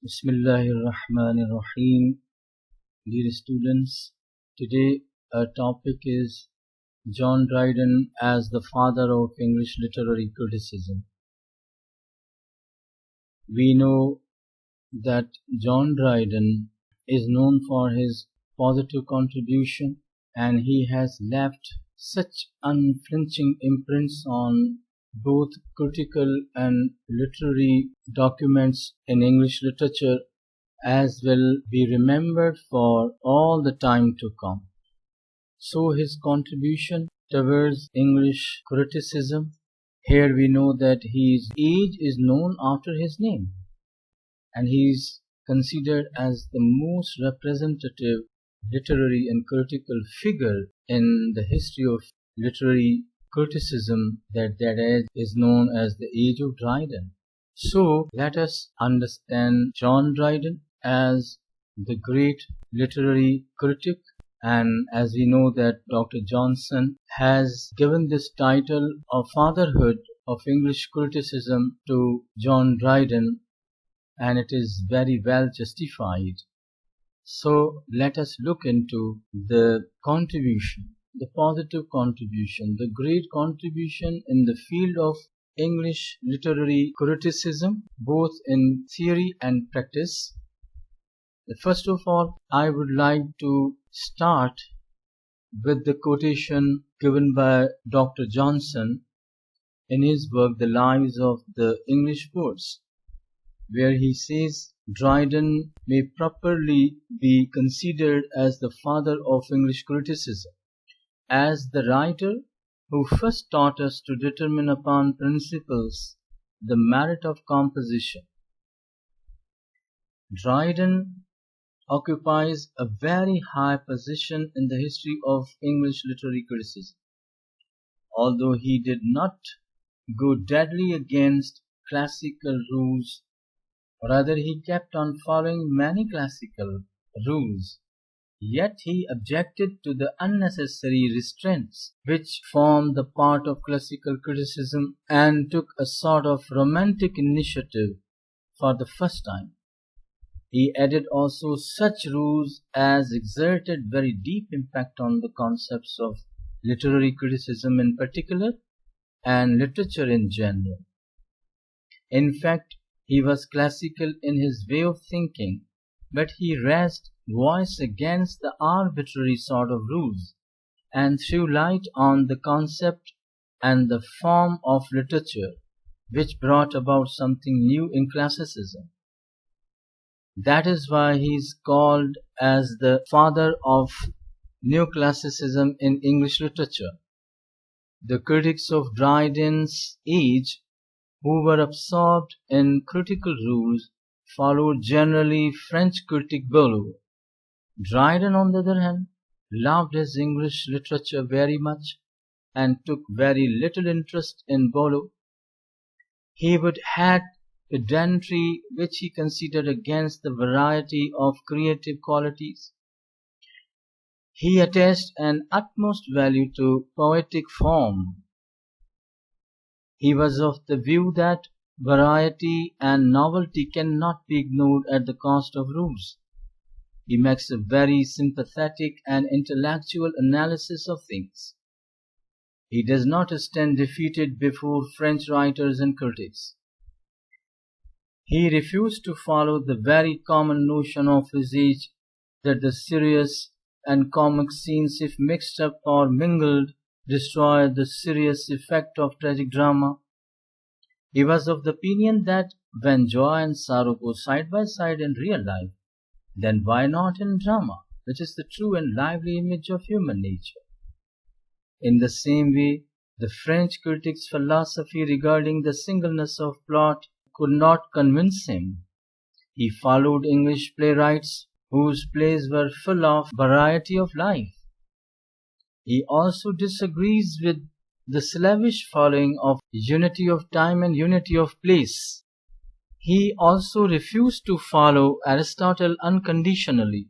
Bismillahirrahmanirrahim. Dear students, today our topic is John Dryden as the father of English literary criticism. We know that John Dryden is known for his positive contribution, and he has left such unflinching imprints on both critical and literary documents in English literature as will be remembered for all the time to come. So his contribution towards English criticism, here we know that his age is known after his name, and he is considered as the most representative literary and critical figure in the history of literary criticism. That age is known as the Age of Dryden. So let us understand John Dryden as the great literary critic, and as we know that Dr. Johnson has given this title of fatherhood of English criticism to John Dryden, and it is very well justified. So let us look into the contribution, the positive contribution, the great contribution in the field of English literary criticism, both in theory and practice. First of all, I would like to start with the quotation given by Dr. Johnson in his work The Lives of the English Poets, where he says, Dryden may properly be considered as the father of English criticism, as the writer who first taught us to determine upon principles the merit of composition. Dryden occupies a very high position in the history of English literary criticism. Although he did not go deadly against classical rules, rather he kept on following many classical rules, yet he objected to the unnecessary restraints which formed the part of classical criticism and took a sort of romantic initiative for the first time. He added also such rules as exerted very deep impact on the concepts of literary criticism in particular and literature in general. In fact, he was classical in his way of thinking, but he raised voice against the arbitrary sort of rules and threw light on the concept and the form of literature which brought about something new in classicism. That is why he is called as the father of neoclassicism in English literature. The critics of Dryden's age, who were absorbed in critical rules, followed generally French critic Boileau. Dryden, on the other hand, loved his English literature very much and took very little interest in Boileau. He would hate pedantry which he considered against the variety of creative qualities. He attached an utmost value to poetic form. He was of the view that variety and novelty cannot be ignored at the cost of rules. He makes a very sympathetic and intellectual analysis of things. He does not stand defeated before French writers and critics. He refused to follow the very common notion of his age that the serious and comic scenes, if mixed up or mingled, destroy the serious effect of tragic drama. He was of the opinion that when joy and sorrow go side by side in real life, then why not in drama, which is the true and lively image of human nature? In the same way, the French critic's philosophy regarding the singleness of plot could not convince him. He followed English playwrights whose plays were full of variety of life. He also disagrees with the slavish following of unity of time and unity of place. He also refused to follow Aristotle unconditionally.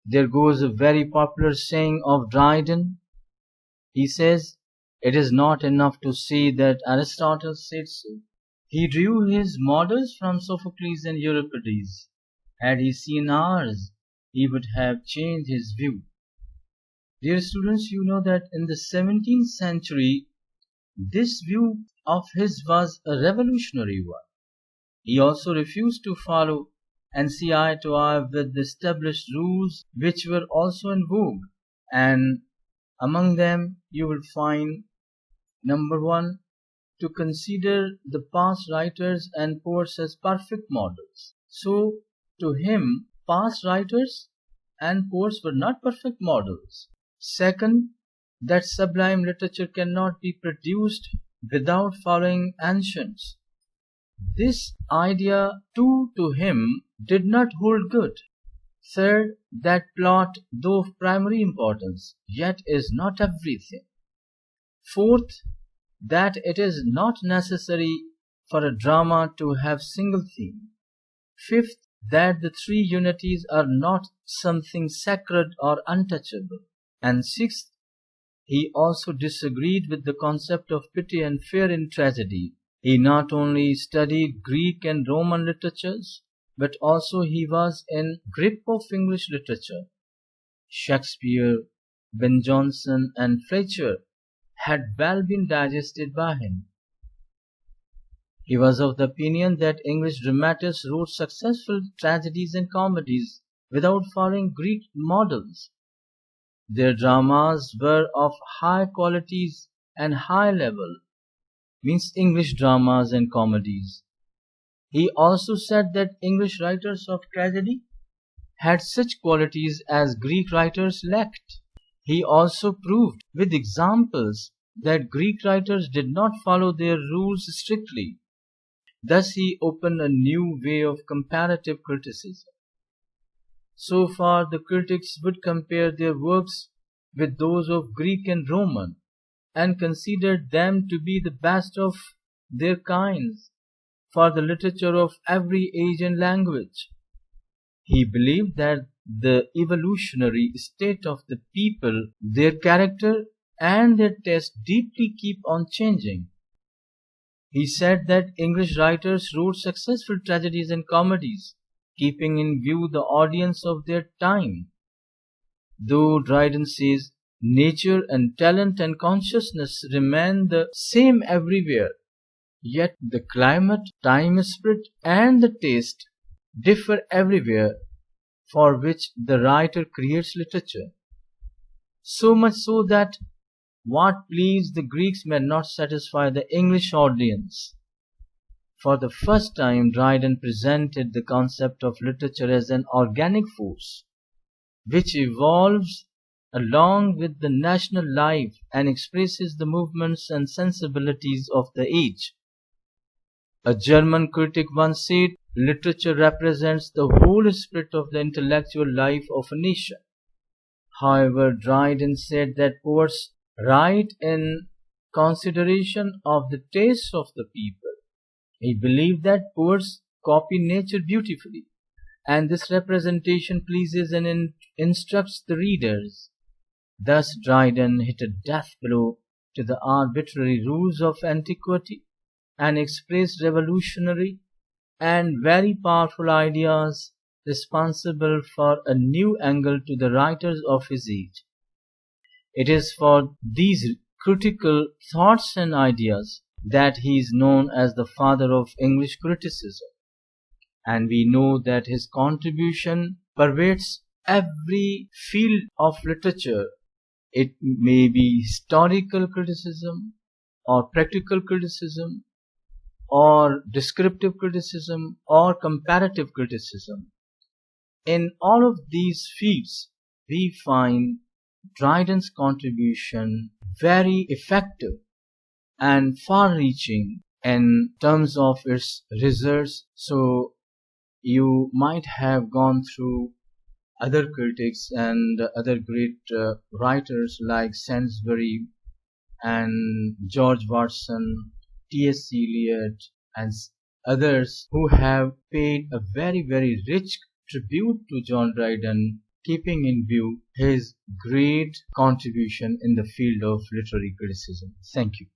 There goes a very popular saying of Dryden. He says, "It is not enough to say that Aristotle said so. He drew his models from Sophocles and Euripides. Had he seen ours, he would have changed his view. Dear students, you know that in the 17th century, this view of his was a revolutionary one. He also refused to follow and see eye to eye with the established rules which were also in vogue, and among them you will find number one, to consider the past writers and poets as perfect models. So, to him, past writers and poets were not perfect models. Second, that sublime literature cannot be produced without following ancients. This idea too to him did not hold good. Third, that plot, though of primary importance, yet is not everything. Fourth, that it is not necessary for a drama to have single theme. Fifth, that the three unities are not something sacred or untouchable. And sixth, he also disagreed with the concept of pity and fear in tragedy. He not only studied Greek and Roman literatures, but also he was in grip of English literature. Shakespeare, Ben Jonson, and Fletcher had well been digested by him. He was of the opinion that English dramatists wrote successful tragedies and comedies without following Greek models. Their dramas were of high qualities and high level, means English dramas and comedies. He also said that English writers of tragedy had such qualities as Greek writers lacked. He also proved with examples that Greek writers did not follow their rules strictly. Thus he opened a new way of comparative criticism. So far the critics would compare their works with those of Greek and Roman, and considered them to be the best of their kinds for the literature of every age and language. He believed that the evolutionary state of the people, their character, and their taste deeply keep on changing. He said that English writers wrote successful tragedies and comedies, keeping in view the audience of their time. Though Dryden says nature and talent and consciousness remain the same everywhere, yet the climate, time spirit, and the taste differ everywhere for which the writer creates literature. So much so that what pleased the Greeks may not satisfy the English audience. For the first time, Dryden presented the concept of literature as an organic force, which evolves along with the national life and expresses the movements and sensibilities of the age. A German critic once said, literature represents the whole spirit of the intellectual life of a nation. However, Dryden said that poets write in consideration of the tastes of the people. He believed that poets copy nature beautifully, and this representation pleases and instructs the readers. Thus Dryden hit a death blow to the arbitrary rules of antiquity and expressed revolutionary and very powerful ideas responsible for a new angle to the writers of his age. It is for these critical thoughts and ideas that he is known as the father of English criticism, and we know that his contribution pervades every field of literature. It may be historical criticism, or practical criticism, or descriptive criticism, or comparative criticism. In all of these fields, we find Dryden's contribution very effective and far-reaching in terms of its results. So you might have gone through other critics and other great writers like Sainsbury and George Watson, T.S. Eliot, and others who have paid a very, very rich tribute to John Dryden, keeping in view his great contribution in the field of literary criticism. Thank you.